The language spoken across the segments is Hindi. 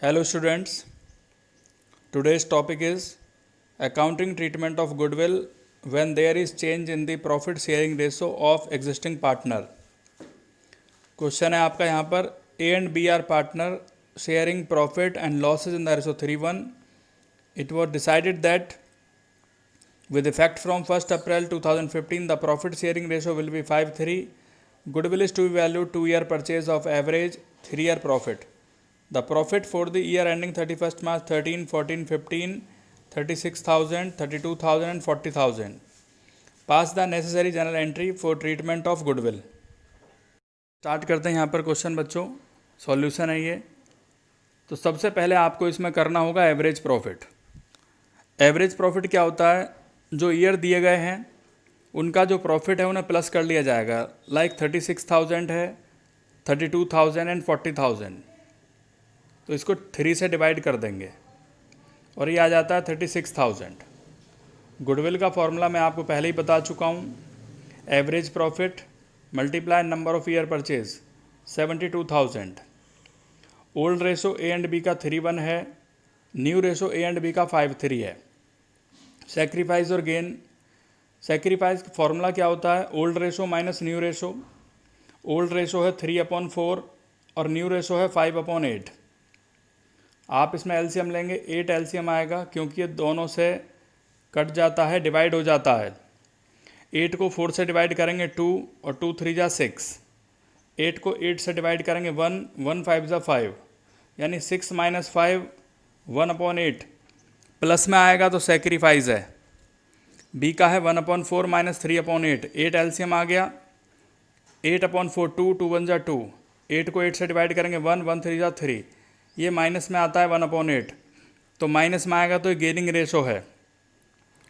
Hello students, today's topic is accounting treatment of goodwill when there is change in the profit sharing ratio of existing partner. Question है आपका यहाँ पर A and B are partner sharing profit and losses in the ratio 3:1. It was decided that with effect from 1st April 2015 the profit sharing ratio will be 5:3. Goodwill is to be valued 2-year purchase of average 3-year profit. The profit for the year ending 31st March 13, 14, 15, 36,000, 32,000 and 40,000. Pass the necessary journal entry for treatment of goodwill. Start करते हैं यहाँ पर क्वेश्चन बच्चों, सॉल्यूशन है ये। तो सबसे पहले आपको इसमें करना होगा एवरेज प्रॉफिट। एवरेज प्रॉफिट क्या होता है? जो ईयर दिए गए हैं उनका जो प्रॉफिट है उन्हें प्लस कर लिया जाएगा। लाइक 36,000 है, 32,000 एंड 40,000, तो इसको 3 से डिवाइड कर देंगे और ये आ जाता है 36,000। गुडविल का फॉर्मूला मैं आपको पहले ही बता चुका हूँ। Average profit multiply number of year purchase 72,000। Old ratio A and B का 3:1 है, new ratio A and B का 5:3 है। सेक्रीफाइस और गेन, सेक्रीफाइस फॉर्मूला क्या होता है? Old ratio minus new ratio. Old ratio है 3/4 और न्यू रेशो है 5/8। आप इसमें एलसीएम लेंगे, 8 एलसीएम आएगा क्योंकि ये दोनों से कट जाता है, डिवाइड हो जाता है। 8 को 4 से डिवाइड करेंगे 2 और 2 3 जा 6। 8 को 8 से डिवाइड करेंगे 1, 1 5 जा 5, यानी 6 - 5 1/8। प्लस में आएगा तो सेक्रीफाइस है। बी का है 1/4 - 3/8। 8 एलसीएम आ गया, 8/4 2, 2 1 जा 2। 8 को 8 से डिवाइड करेंगे 1, 1 3 जा 3। ये माइनस में आता है 1/8, तो माइनस में आएगा तो ये गेनिंग रेशो है।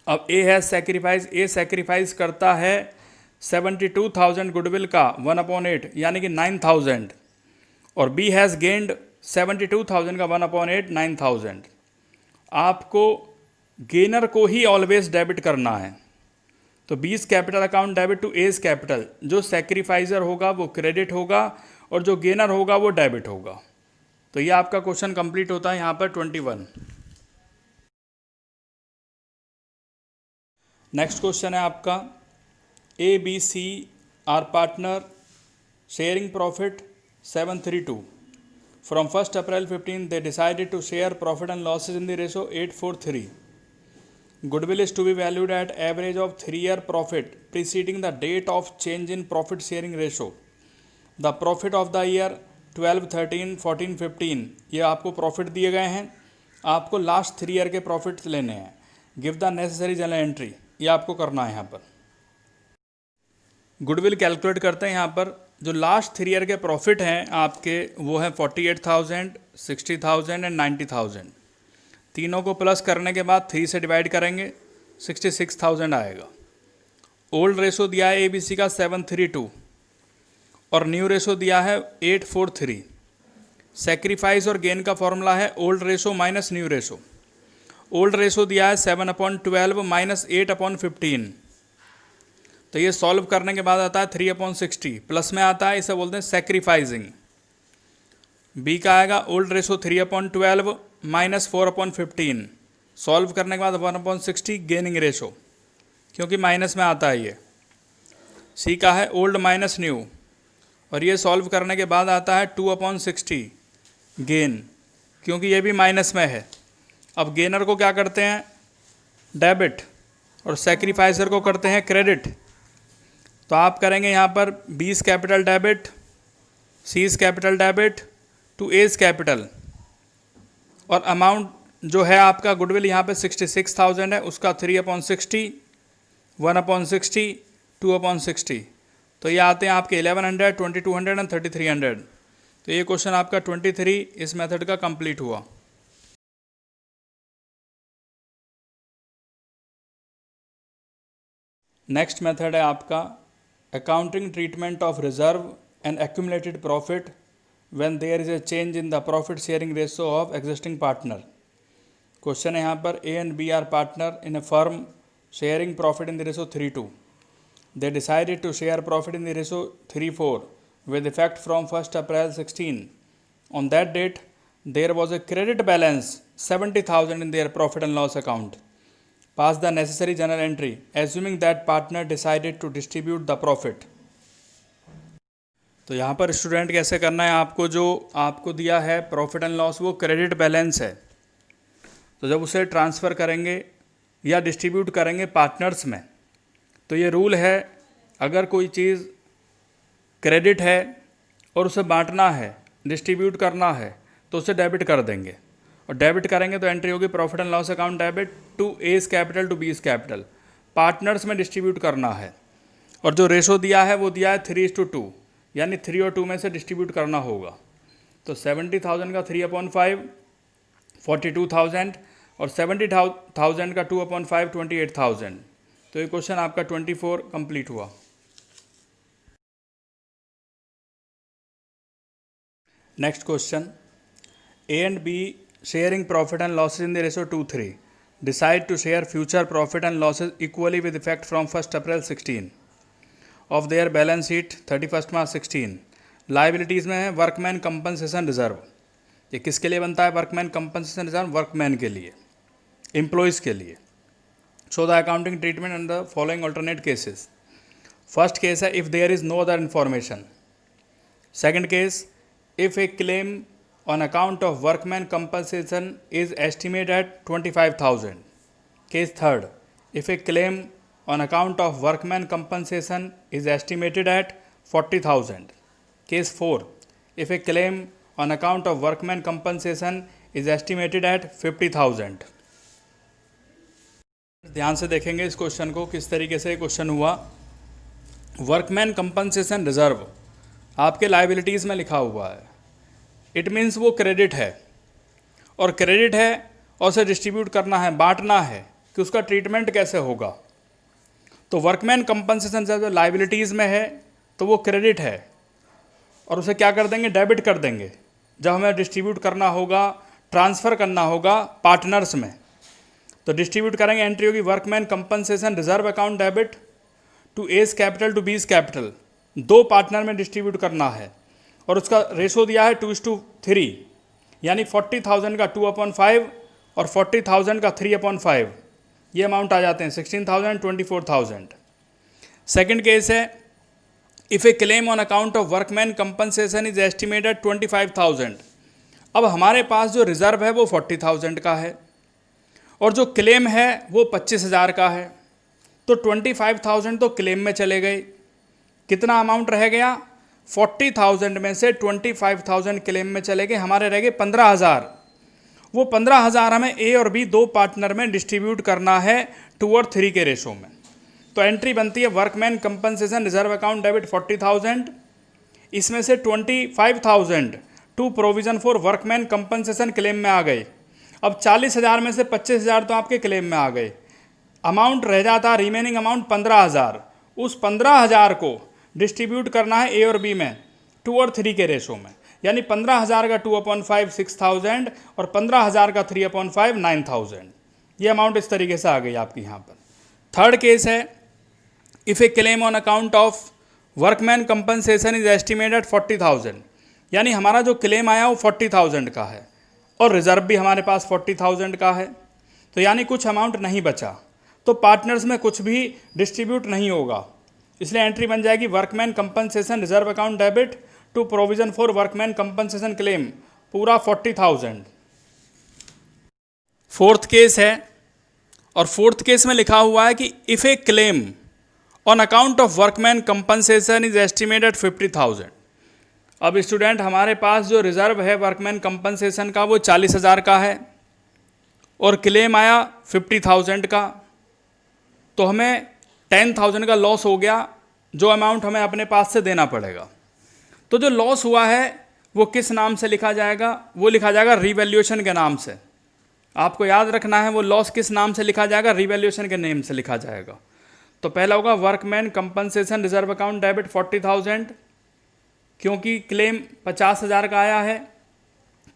अब ए है सेक्रीफाइस, ए सेक्रीफाइस करता है 72,000 गुडविल का 1/8 यानी कि 9,000, और बी हैज़ गेन्ड 72,000 का 1/8 9,000। आपको गेनर को ही ऑलवेज डेबिट करना है। तो B's capital account debit to A's capital, जो सेक्रीफाइजर होगा वो क्रेडिट होगा और जो गेनर होगा वो डेबिट होगा। तो ये आपका क्वेश्चन कंप्लीट होता है यहाँ पर 21। नेक्स्ट क्वेश्चन है आपका A B C are partner sharing profit 732। From 1st April 15 they decided to share profit and losses in the ratio 8:3. Goodwill is to be valued at average of 3-year profit preceding the date of change in profit sharing ratio. The profit of the year 12, 13, 14, 15 ये आपको प्रॉफिट दिए गए हैं। आपको लास्ट 3 ईयर के प्रॉफिट लेने हैं। Give the necessary journal entry, ये आपको करना है यहाँ पर। गुडविल कैलकुलेट करते हैं। यहाँ पर जो लास्ट 3 ईयर के प्रॉफिट हैं आपके वो हैं 48,000, 60,000 एंड 90,000। तीनों को प्लस करने के बाद 3 से डिवाइड करेंगे, 66,000 आएगा। ओल्ड रेशो दिया है ABC का 732 और न्यू रेशो दिया है 843। सेक्रीफाइस और गेन का फॉर्मूला है old ratio minus new ratio. Old ratio दिया है 7/12 माइनस 8/15। तो ये सॉल्व करने के बाद आता है 3/60, प्लस में आता है, इसे बोलते हैं सेक्रीफाइजिंग। बी का आएगा ओल्ड रेशो 3/12 माइनस 4/15। सॉल्व करने के बाद 1/60 गेनिंग रेशो, क्योंकि माइनस में आता है ये। सी का है ओल्ड माइनस न्यू और ये सॉल्व करने के बाद आता है 2/60 गेन, क्योंकि ये भी माइनस में है। अब गेनर को क्या करते हैं? डेबिट, और सेक्रीफाइसर को करते हैं क्रेडिट। तो आप करेंगे यहाँ पर B's capital debit, C's capital debit to A's capital, और अमाउंट जो है आपका गुडविल यहाँ पे 66,000 है, उसका 3/60, 1/60, 2/60। तो ये आते हैं आपके 1100, 2200 एंड 3300। तो ये क्वेश्चन आपका 23 इस मेथड का कंप्लीट हुआ। नेक्स्ट मेथड है आपका accounting treatment of reserve and accumulated profit when there is a change in the profit sharing ratio of existing partner. Question है यहाँ पर A and B are partner in a firm sharing profit in the ratio 3:2। They decided to share profit in the ratio 3:4 with effect from 1st April 16. On that date, there was a credit balance 70,000 in their profit and loss account. Pass the necessary journal entry, assuming that partner decided to distribute the profit. तो यहाँ पर स्टूडेंट कैसे करना है, आपको जो आपको दिया है प्रॉफिट एंड लॉस वो क्रेडिट बैलेंस है, तो जब उसे ट्रांसफ़र करेंगे या डिस्ट्रीब्यूट करेंगे पार्टनर्स में, तो ये रूल है अगर कोई चीज़ क्रेडिट है और उसे बांटना है, डिस्ट्रीब्यूट करना है, तो उसे डेबिट कर देंगे, और डेबिट करेंगे तो एंट्री होगी profit and loss account debit to A's capital to B's capital. Partners में डिस्ट्रीब्यूट करना है और जो रेशो दिया है वो दिया है 3:2, यानी 3 और 2 में से डिस्ट्रीब्यूट करना होगा। तो 70,000 का 3/5 42,000 और 70,000 का 2/5 28,000। तो ये क्वेश्चन आपका 24 कंप्लीट हुआ। Next question, A and B sharing profit and losses in the ratio 2:3 decide to share future profit and losses equally with effect from 1st April 16 of their balance sheet 31st March 16। Liabilities में है वर्कमैन कंपनसेशन रिजर्व। ये किसके लिए बनता है वर्कमैन कंपनसेशन रिजर्व? वर्कमैन के लिए, एम्प्लॉयज़ के लिए। Show the accounting treatment in the following alternate cases. First case है if there is no other information. Second case, if a claim on account of workman compensation is estimated at 25,000. Case third, if a claim on account of workman compensation is estimated at 40,000. Case four, if a claim on account of workman compensation is estimated at 50,000. ध्यान से देखेंगे इस क्वेश्चन को, किस तरीके से क्वेश्चन हुआ। वर्कमैन कंपनसेशन रिजर्व आपके लाइबिलिटीज़ में लिखा हुआ है। इट मीन्स वो क्रेडिट है, और क्रेडिट है और उसे डिस्ट्रीब्यूट करना है, बांटना है कि उसका ट्रीटमेंट कैसे होगा। तो वर्कमैन कंपनसेशन जब लाइबिलिटीज़ में है तो वो क्रेडिट है और उसे क्या कर देंगे? डेबिट कर देंगे जब हमें डिस्ट्रीब्यूट करना होगा, ट्रांसफ़र करना होगा पार्टनर्स में। तो डिस्ट्रीब्यूट करेंगे, एंट्री होगी workman compensation reserve account debit to A's capital to B's capital. 2 partner में डिस्ट्रीब्यूट करना है और उसका रेशो दिया है 2:3, यानी 40,000 का 2/5 और 40,000 का 3/5। ये अमाउंट आ जाते हैं 16,000 24,000। सेकेंड केस है if A claim on account of workman compensation is estimated 25,000। अब हमारे पास जो रिजर्व है वो 40,000 का है और जो क्लेम है वो 25,000 का है। तो 25,000 तो क्लेम में चले गए, कितना अमाउंट रह गया? 40,000 में से 25,000 क्लेम में चले गए, हमारे रह गए 15,000। वो 15,000 हमें ए और बी 2 पार्टनर में डिस्ट्रीब्यूट करना है 2:3 के रेशो में। तो एंट्री बनती है workman compensation reserve account debit 40,000, इसमें से 25,000 to provision for workman compensation claim में आ गए। अब 40,000 में से 25,000 तो आपके क्लेम में आ गए, अमाउंट रह जाता रिमेनिंग अमाउंट 15,000। उस 15,000 को डिस्ट्रीब्यूट करना है ए और बी में 2:3 के रेशो में, यानी 15,000 का 2/5 6,000 और 15,000 का 3/5 9,000। ये अमाउंट इस तरीके से आ गई आपकी यहाँ पर। थर्ड केस है if A claim on account of workman compensation is estimated 40,000, यानी हमारा जो क्लेम आया वो 40,000 का है और रिजर्व भी हमारे पास 40,000 का है, तो यानी कुछ अमाउंट नहीं बचा, तो पार्टनर्स में कुछ भी डिस्ट्रीब्यूट नहीं होगा। इसलिए एंट्री बन जाएगी workman compensation reserve account debit to provision for workman compensation claim, पूरा 40,000। फोर्थ केस है और फोर्थ केस में लिखा हुआ है कि if A claim on account of workman compensation is estimated 50,000। अब स्टूडेंट हमारे पास जो रिजर्व है वर्कमैन कंपनसेशन का वो 40,000 का है और क्लेम आया 50,000 का, तो हमें 10,000 का लॉस हो गया, जो अमाउंट हमें अपने पास से देना पड़ेगा। तो जो लॉस हुआ है वो किस नाम से लिखा जाएगा? वो लिखा जाएगा रिवैल्यूएशन के नाम से। आपको याद रखना है वो लॉस किस नाम से लिखा जाएगा? रिवैल्यूएशन के नेम से लिखा जाएगा। तो पहला होगा workman compensation reserve account debit 40,000, क्योंकि क्लेम 50,000 का आया है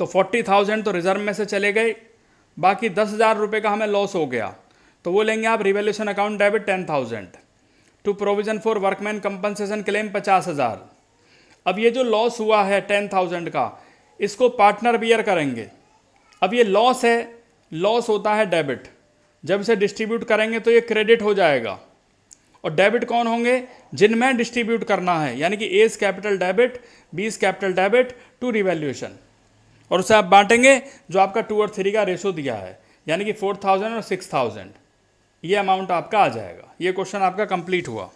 तो 40,000 तो रिजर्व में से चले गए, बाकी 10,000 रुपये का हमें लॉस हो गया, तो वो लेंगे आप revaluation account debit 10,000 to provision for workman compensation claim 50,000। अब ये जो लॉस हुआ है 10,000 का, इसको पार्टनर बियर करेंगे। अब ये लॉस है, लॉस होता है डेबिट, जब इसे डिस्ट्रीब्यूट करेंगे तो ये क्रेडिट हो जाएगा। और डेबिट कौन होंगे? जिनमें डिस्ट्रीब्यूट करना है, यानी कि A is capital debit, B is capital debit to revaluation, और उसे आप बांटेंगे जो आपका 2 और 3 का रेशो दिया है, यानी कि 4000 और 6000, ये अमाउंट आपका आ जाएगा। ये क्वेश्चन आपका कंप्लीट हुआ।